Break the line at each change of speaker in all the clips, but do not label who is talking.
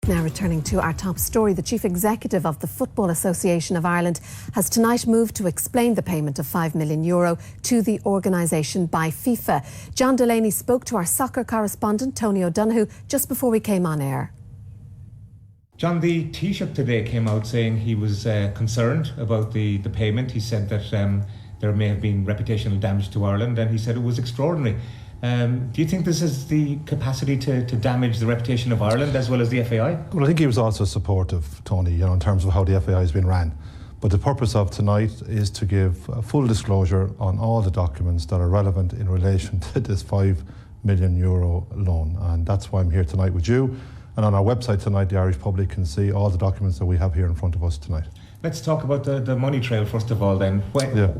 Now returning to our top story, the Chief Executive of the Football Association of Ireland has tonight moved to explain the payment of €5 million to the organisation by FIFA. John Delaney spoke to our soccer correspondent Tony O'Donoghue just before we came on air.
John, the Taoiseach today came out saying he was concerned about the payment. He said that there may have been reputational damage to Ireland, and he said it was extraordinary. Do you think this is the capacity to damage the reputation of Ireland as well as the FAI?
Well, I think he was also supportive, Tony, in terms of how the FAI has been ran. But the purpose of tonight is to give a full disclosure on all the documents that are relevant in relation to this €5 million loan. And that's why I'm here tonight with you. And on our website tonight, the Irish public can see all the documents that we have here in front of us tonight.
Let's talk about the money trail first of all then.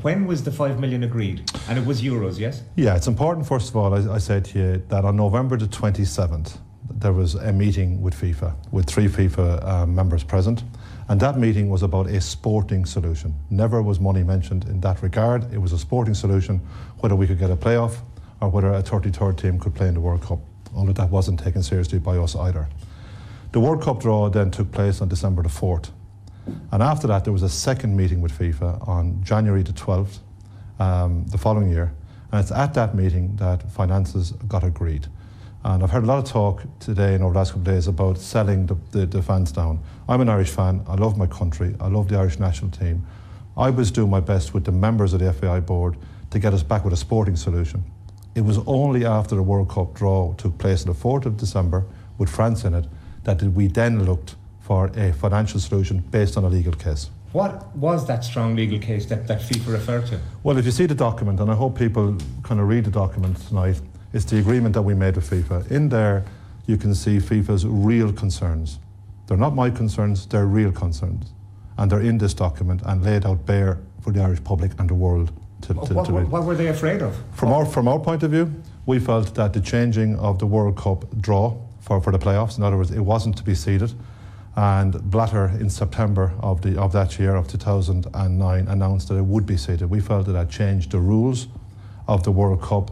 When was the 5 million agreed? And it was euros, yes?
Yeah, it's important first of all, I said to you, that on November the 27th, there was a meeting with FIFA, with 3 FIFA members present. And that meeting was about a sporting solution. Never was money mentioned in that regard. It was a sporting solution, whether we could get a playoff or whether a 33rd team could play in the World Cup. Although that wasn't taken seriously by us either. The World Cup draw then took place on December the 4th. And after that, there was a second meeting with FIFA on January the 12th, the following year. And it's at that meeting that finances got agreed. And I've heard a lot of talk today and over the last couple of days about selling the fans down. I'm an Irish fan. I love my country. I love the Irish national team. I was doing my best with the members of the FAI board to get us back with a sporting solution. It was only after the World Cup draw took place on the 4th of December with France in it that we then looked for a financial solution based on a legal case.
What was that strong legal case that FIFA referred to?
Well, if you see the document, and I hope people kind of read the document tonight, it's the agreement that we made with FIFA. In there, you can see FIFA's real concerns. They're not my concerns, they're real concerns. And they're in this document and laid out bare for the Irish public and the world to read.
What were they afraid of?
From our point of view, we felt that the changing of the World Cup draw for the playoffs, in other words, it wasn't to be seeded. And Blatter in September of that year, of 2009, announced that it would be seeded. We felt that that changed the rules of the World Cup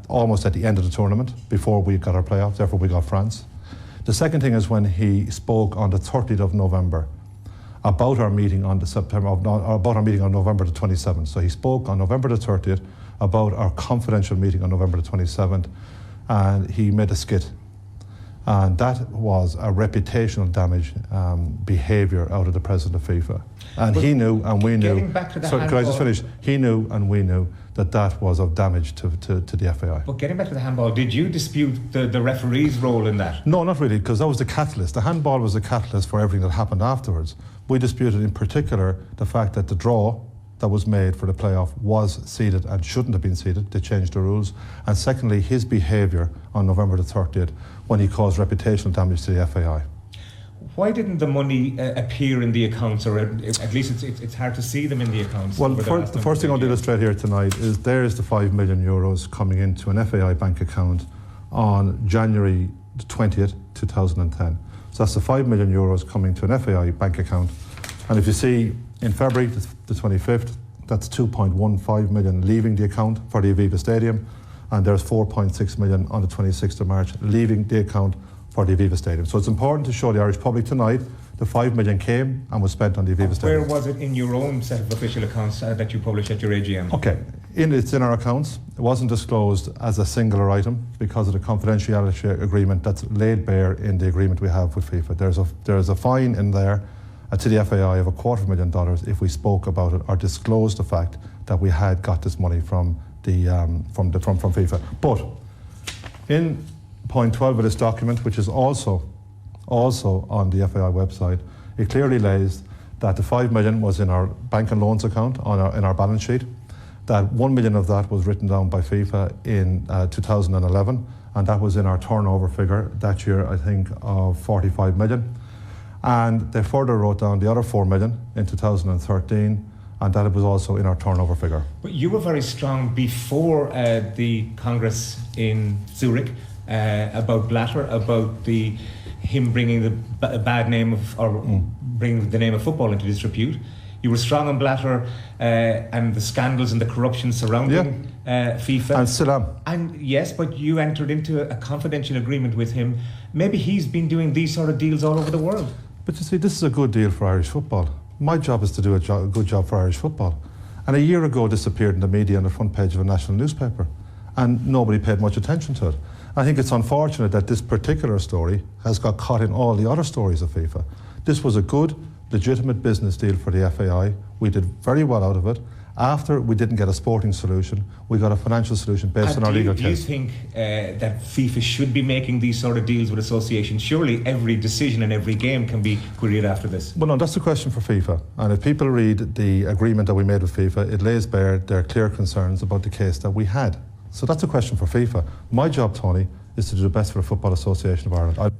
almost at the end of the tournament, before we got our playoffs, therefore we got France. The second thing is when he spoke on the 30th of November about our meeting on November the 27th. So he spoke on November the 30th about our confidential meeting on November the 27th, and he made a skit. And that was a reputational damage behaviour out of the president of FIFA. And he knew and we knew. So could I just finish? He knew and we knew that was of damage to the FAI.
But getting back to the handball, did you dispute the referee's role in that?
No, not really, because that was the catalyst. The handball was the catalyst for everything that happened afterwards. We disputed in particular the fact that the draw that was made for the playoff was seeded and shouldn't have been seeded. They changed the rules. And secondly, his behaviour on November the 30th when he caused reputational damage to the FAI.
Why didn't the money appear in the accounts, or at least it's hard to see them in the accounts?
Well, the first thing I'll illustrate here tonight is there's the €5 million coming into an FAI bank account on January the 20th, 2010. So that's the €5 million coming to an FAI bank account. And if you see in February the 25th, that's 2.15 million leaving the account for the Aviva Stadium, and there's 4.6 million on the 26th of March leaving the account for the Aviva Stadium. So it's important to show the Irish public tonight the 5 million came and was spent on the Aviva Stadium.
Where was it in your own set of official accounts that you published at your AGM?
Okay, it's in our accounts. It wasn't disclosed as a singular item because of the confidentiality agreement that's laid bare in the agreement we have with FIFA. There's a fine in there to the FAI of $250,000 if we spoke about it or disclosed the fact that we had got this money from FIFA. But in point 12 of this document, which is also on the FAI website, it clearly lays that the 5 million was in our bank and loans account in our balance sheet, that 1 million of that was written down by FIFA in 2011, and that was in our turnover figure that year, I think, of 45 million. And they further wrote down the other 4 million in 2013, and that was also in our turnover figure.
But you were very strong before the Congress in Zurich about Blatter, about him bringing the bad name bringing the name of football into disrepute. You were strong on Blatter and the scandals and the corruption surrounding FIFA.
And still am.
And yes, but you entered into a confidential agreement with him maybe he's been doing these sort of deals all over the world.
But you see, this is a good deal for Irish football. My job is to do a good job for Irish football. And a year ago, this appeared in the media on the front page of a national newspaper, and nobody paid much attention to it. I think it's unfortunate that this particular story has got caught in all the other stories of FIFA. This was a good, legitimate business deal for the FAI. We did very well out of it. After we didn't get a sporting solution, we got a financial solution based on our legal case.
Do you think that FIFA should be making these sort of deals with associations? Surely every decision in every game can be queried after this.
Well, no, that's the question for FIFA. And if people read the agreement that we made with FIFA, it lays bare their clear concerns about the case that we had. So that's a question for FIFA. My job, Tony, is to do the best for the Football Association of Ireland.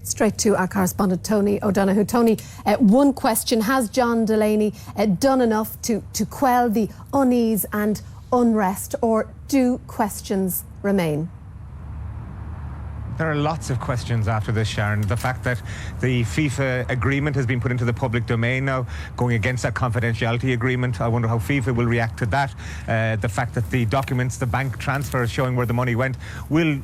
Straight to our correspondent Tony O'Donoghue. Tony, one question: has John Delaney done enough to quell the unease and unrest, or do questions remain?
There are lots of questions after this, Sharon. The fact that the FIFA agreement has been put into the public domain now, going against that confidentiality agreement. I wonder how FIFA will react to that. The fact that the documents, the bank transfers showing where the money went, will,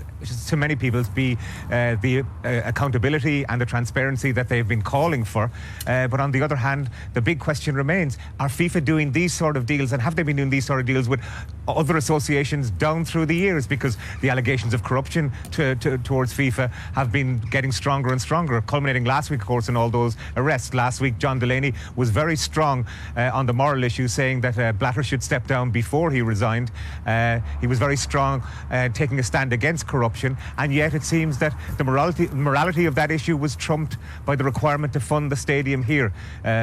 to many people, be the accountability and the transparency that they've been calling for. But on the other hand, the big question remains, are FIFA doing these sort of deals, and have they been doing these sort of deals with other associations down through the years? Because the allegations of corruption towards FIFA have been getting stronger and stronger, culminating last week, of course, in all those arrests. Last week, John Delaney was very strong on the moral issue, saying that Blatter should step down before he resigned. He was very strong, taking a stand against corruption, and yet it seems that the morality of that issue was trumped by the requirement to fund the stadium here.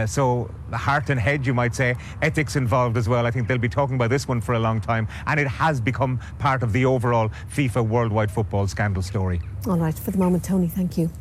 So heart and head, you might say, ethics involved as well. I think they'll be talking about this one for a long time, and it has become part of the overall FIFA worldwide football scandal story.
All right, for the moment, Tony, thank you.